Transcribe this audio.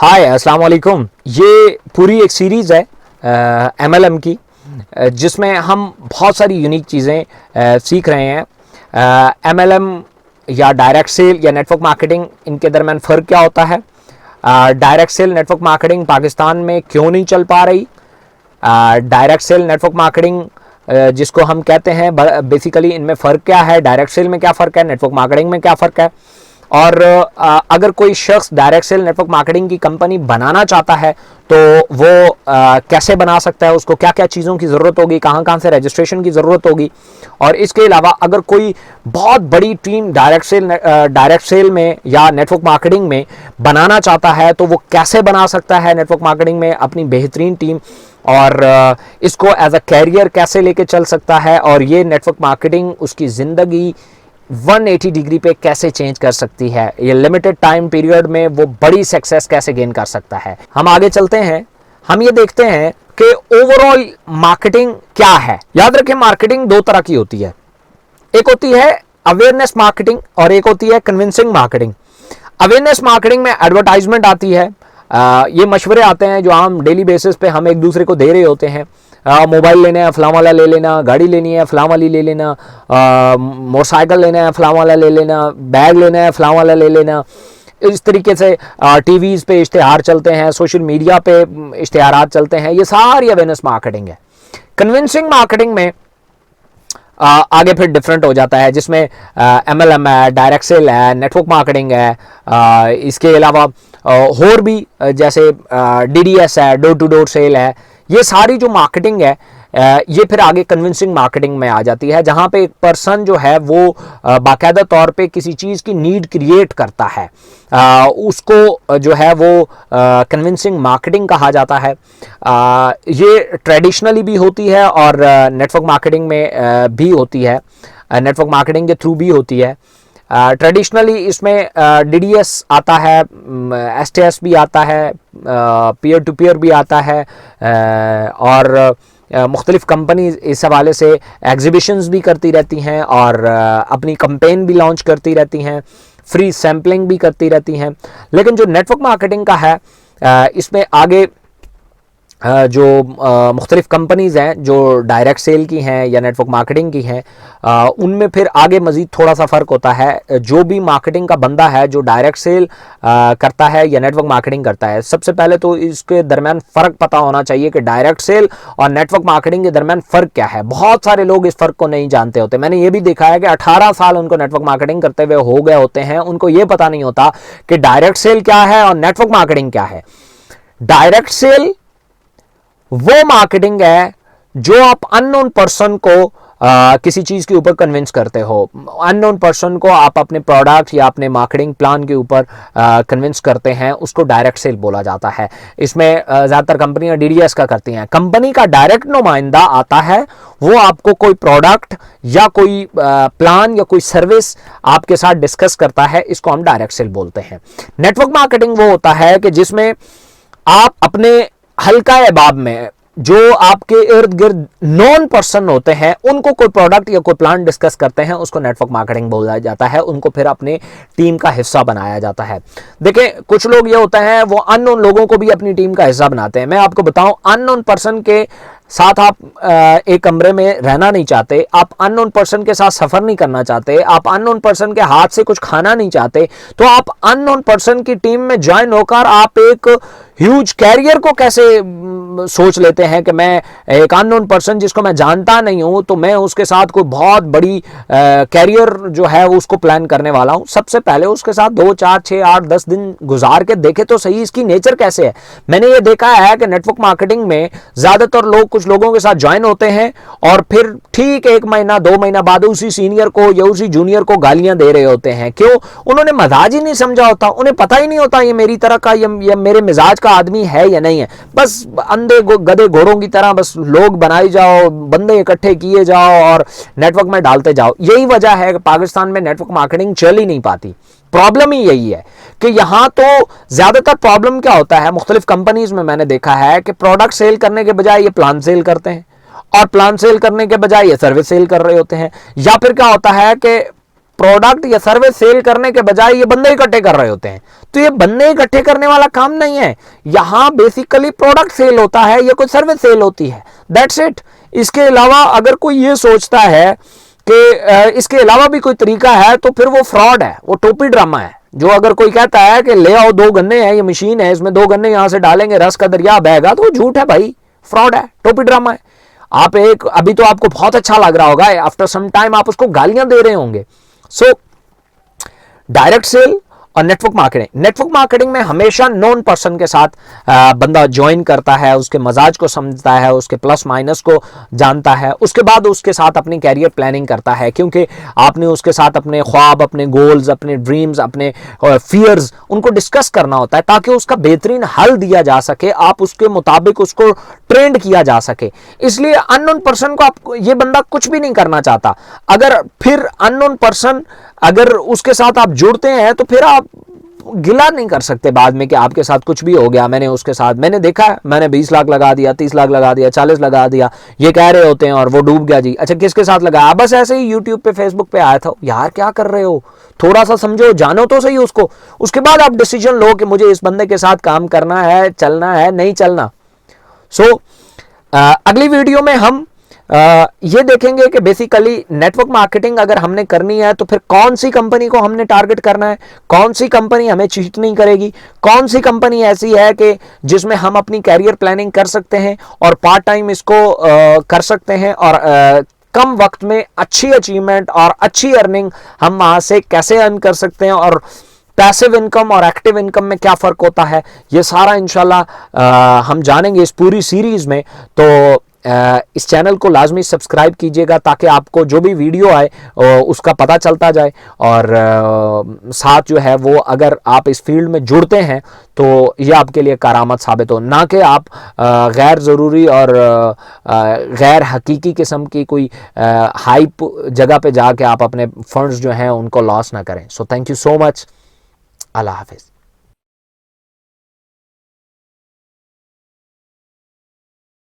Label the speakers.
Speaker 1: हाय अस्सलाम वालेकुम। ये पूरी एक सीरीज़ है MLM की, जिसमें हम बहुत सारी यूनिक चीज़ें सीख रहे हैं। MLM या डायरेक्ट सेल या नेटवर्क मार्केटिंग, इनके दरमियान फ़र्क क्या होता है। Direct sale network marketing Pakistan में क्यों नहीं चल पा रही। डायरेक्ट सेल नेटवर्क मार्केटिंग जिसको हम कहते हैं, बेसिकली इनमें फ़र्क क्या है, डायरेक्ट सेल में क्या फ़र्क है, नेटवर्क मार्केटिंग में क्या फ़र्क है। और अगर कोई शख्स डायरेक्ट सेल नेटवर्क मार्केटिंग की कंपनी बनाना चाहता है तो वो कैसे बना सकता है, उसको क्या क्या चीज़ों की ज़रूरत होगी, कहाँ कहाँ से रजिस्ट्रेशन की ज़रूरत होगी। और इसके अलावा अगर कोई बहुत बड़ी टीम डायरेक्ट सेल में या नेटवर्क मार्केटिंग में बनाना चाहता है तो वो कैसे बना सकता है नेटवर्क मार्केटिंग में अपनी बेहतरीन टीम, और इसको एज अ कैरियर कैसे लेके चल सकता है, और ये नेटवर्क मार्केटिंग उसकी ज़िंदगी 180 डिग्री पे कैसे चेंज कर सकती है, ये लिमिटेड टाइम पीरियड में वो बड़ी सक्सेस कैसे गेन कर सकता है। हम आगे चलते हैं, हम ये देखते हैं कि ओवरऑल मार्केटिंग क्या है। याद रखें, मार्केटिंग दो तरह की होती है, एक होती है अवेयरनेस मार्केटिंग और एक होती है कन्विंसिंग मार्केटिंग। अवेयरनेस मार्केटिंग में एडवर्टाइजमेंट आती है, ये मशवरे आते हैं जो हम डेली बेसिस पे हम एक दूसरे को दे रहे होते हैं। मोबाइल लेना है फलां वाला ले लेना, गाड़ी लेनी है फलां वाली ले लेना, मोटरसाइकिल लेना है फलां वाला ले लेना, बैग लेना है फलां वाला ले लेना। इस तरीके से टीवीज़ पे इश्तिहार चलते हैं, सोशल मीडिया पे इश्तिहारात चलते हैं, ये सारी अवेयरनेस मार्केटिंग है। कन्विंसिंग मार्केटिंग में आगे फिर डिफरेंट हो जाता है, जिसमें MLM है, डायरेक्ट सेल है, नेटवर्क मार्केटिंग है, इसके अलावा और भी जैसे DDS है, डोर टू डोर सेल है। ये सारी जो मार्केटिंग है ये फिर आगे कन्विंसिंग मार्केटिंग में आ जाती है, जहाँ पे एक पर्सन जो है वो बाकायदा तौर पे किसी चीज़ की नीड क्रिएट करता है, उसको जो है वो कन्विंसिंग मार्केटिंग कहा जाता है। ये ट्रेडिशनली भी होती है और नेटवर्क मार्केटिंग में भी होती है, नेटवर्क मार्केटिंग के थ्रू भी होती है। ट्रेडिशनली इसमें DDS आता है, STS भी आता है, पीयर टू पीयर भी आता है, और मुख्तलिफ कंपनीज इस हवाले से एग्जीबिशंस भी करती रहती हैं और अपनी कंपेन भी लॉन्च करती रहती हैं, फ्री सैम्पलिंग भी करती रहती हैं। लेकिन जो नेटवर्क मार्केटिंग का है, इसमें आगे जो मुख्तलिफ कंपनीज़ हैं जो डायरेक्ट सेल की हैं या नेटवर्क मार्केटिंग की हैं, उनमें फिर आगे मज़ीद थोड़ा सा फ़र्क होता है। जो भी मार्केटिंग का बंदा है जो डायरेक्ट सेल करता है या नेटवर्क मार्केटिंग करता है, सबसे पहले तो इसके दरमियान फ़र्क पता होना चाहिए कि डायरेक्ट सेल और नेटवर्क मार्केटिंग के दरमियान फ़र्क क्या है। बहुत सारे लोग इस फ़र्क को नहीं जानते होते। मैंने ये भी देखा है कि 18 साल उनको नेटवर्क मार्केटिंग करते हुए हो गए होते हैं, उनको ये पता नहीं होता कि डायरेक्ट सेल क्या है और नेटवर्क मार्केटिंग क्या है। डायरेक्ट सेल वो मार्केटिंग है जो आप अननोन पर्सन को किसी चीज़ के ऊपर कन्विंस करते हो। अननोन पर्सन को आप अपने प्रोडक्ट या अपने मार्केटिंग प्लान के ऊपर कन्विंस करते हैं, उसको डायरेक्ट सेल बोला जाता है। इसमें ज़्यादातर कंपनियां DDS का करती हैं। कंपनी का डायरेक्ट नुमाइंदा आता है, वो आपको कोई प्रोडक्ट या कोई प्लान या कोई सर्विस आपके साथ डिस्कस करता है, इसको हम डायरेक्ट सेल बोलते हैं। नेटवर्क मार्केटिंग वो होता है कि जिसमें आप अपने हल्का अहबाब में जो आपके इर्द गिर्द नॉन पर्सन होते हैं उनको कोई प्रोडक्ट या कोई प्लान डिस्कस करते हैं, उसको नेटवर्क मार्केटिंग बोला जाता है। उनको फिर अपने टीम का हिस्सा बनाया जाता है। देखें, कुछ लोग ये होते हैं वो अननोन लोगों को भी अपनी टीम का हिस्सा बनाते हैं। मैं आपको बताऊं, अननोन पर्सन के साथ आप एक कमरे में रहना नहीं चाहते, आप अननोन पर्सन के साथ सफ़र नहीं करना चाहते, आप अननोन पर्सन के हाथ से कुछ खाना नहीं चाहते, तो आप अननोन पर्सन की टीम में ज्वाइन होकर आप एक ह्यूज कैरियर को कैसे सोच लेते हैं कि मैं एक अननोन पर्सन जिसको मैं जानता नहीं हूं तो मैं उसके साथ कोई बहुत बड़ी कैरियर जो है उसको प्लान करने वाला हूं। सबसे पहले उसके साथ 2, 4, 6, 8, 10 दिन गुजार के देखे तो सही इसकी नेचर कैसे है। मैंने ये देखा है कि नेटवर्क मार्केटिंग में ज़्यादातर लोग कुछ लोगों के साथ ज्वाइन होते हैं और फिर ठीक 1 महीना 2 महीना बाद उसी सीनियर को या उसी जूनियर को गालियां दे रहे होते हैं। क्यों? उन्होंने मजाज ही नहीं समझा होता, उन्हें पता ही नहीं होता ये मेरी तरह का या मेरे मिजाज का आदमी है या नहीं है। बस अंधे गधे घोड़ों की तरह बस लोग बनाए जाओ, बंदे इकट्ठे किए जाओ और नेटवर्क में डालते जाओ। यही वजह है कि पाकिस्तान में नेटवर्क मार्केटिंग चल ही नहीं पाती। प्रॉब्लम ही यही है कि यहां तो ज्यादातर प्रॉब्लम क्या होता है, मुख्तलिफ कंपनीज में मैंने देखा है कि प्रोडक्ट सेल करने के बजाय ये प्लान सेल करते हैं और प्लान सेल करने के बजाय ये सर्विस सेल कर रहे होते हैं। या फिर क्या होता है कि प्रोडक्ट या सर्विस सेल करने के बजाय ये बंदे इकट्ठे कर रहे होते हैं। तो ये बंदे इकट्ठे करने वाला काम नहीं है, यहां बेसिकली प्रोडक्ट सेल होता है या कोई सर्विस सेल होती है, दैट्स इट। इसके अलावा अगर कोई ये सोचता है कि इसके अलावा भी कोई तरीका है तो फिर वो फ्रॉड है, वो टोपी ड्रामा है। जो अगर कोई कहता है कि ले आओ 2 गन्ने हैं, ये मशीन है, इसमें 2 गन्ने यहां से डालेंगे, रस का दरिया बहेगा, तो वो झूठ है भाई, फ्रॉड है, टोपी ड्रामा है। आप एक अभी तो आपको बहुत अच्छा लग रहा होगा, आफ्टर सम टाइम आप उसको गालियां दे रहे होंगे। सो डायरेक्ट सेल और नेटवर्क मार्केटिंग, नेटवर्क मार्केटिंग में हमेशा नॉन पर्सन के साथ बंदा ज्वाइन करता है, उसके मजाज को समझता है, उसके प्लस माइनस को जानता है, उसके बाद उसके साथ अपनी कैरियर प्लानिंग करता है, क्योंकि आपने उसके साथ अपने ख्वाब, अपने गोल्स, अपने ड्रीम्स, अपने फियर्स उनको डिस्कस करना होता है ताकि उसका बेहतरीन हल दिया जा सके, आप उसके मुताबिक उसको ट्रेंड किया जा सके। इसलिए अननोन पर्सन को आप, ये बंदा कुछ भी नहीं करना चाहता, अगर फिर अननोन पर्सन अगर उसके साथ आप जुड़ते हैं तो फिर आप गिला नहीं कर सकते बाद में कि आपके साथ कुछ भी हो गया, मैंने उसके साथ, मैंने देखा है, मैंने 20 लाख लगा दिया, 30 लाख लगा दिया, 40 लगा दिया, ये कह रहे होते हैं और वो डूब गया जी। अच्छा किसके साथ लगाया? बस ऐसे ही यूट्यूब पे फेसबुक पे आया था। यार क्या कर रहे हो, थोड़ा सा समझो, जानो तो सही उसको, उसके बाद आप डिसीजन लो कि मुझे इस बंदे के साथ काम करना है, चलना है, नहीं चलना। सो अगली वीडियो में हम ये देखेंगे कि बेसिकली नेटवर्क मार्केटिंग अगर हमने करनी है तो फिर कौन सी कंपनी को हमने टारगेट करना है, कौन सी कंपनी हमें चीट नहीं करेगी, कौन सी कंपनी ऐसी है कि जिसमें हम अपनी कैरियर प्लानिंग कर सकते हैं और पार्ट टाइम इसको कर सकते हैं और कम वक्त में अच्छी अचीवमेंट और अच्छी अर्निंग हम वहां से कैसे अर्न कर सकते हैं, और पैसिव इनकम और एक्टिव इनकम में क्या फर्क होता है, ये सारा इंशाल्लाह हम जानेंगे इस पूरी सीरीज में। तो इस चैनल को लाजमी सब्सक्राइब कीजिएगा ताकि आपको जो भी वीडियो आए उसका पता चलता जाए, और साथ जो है वो अगर आप इस फील्ड में जुड़ते हैं तो ये आपके लिए करामत साबित हो, ना कि आप गैर ज़रूरी और गैर हकीकी किस्म की कोई हाइप जगह पे जाके आप अपने फंड्स जो हैं उनको लॉस ना करें। So thank you so much, अल्लाह हाफिज़।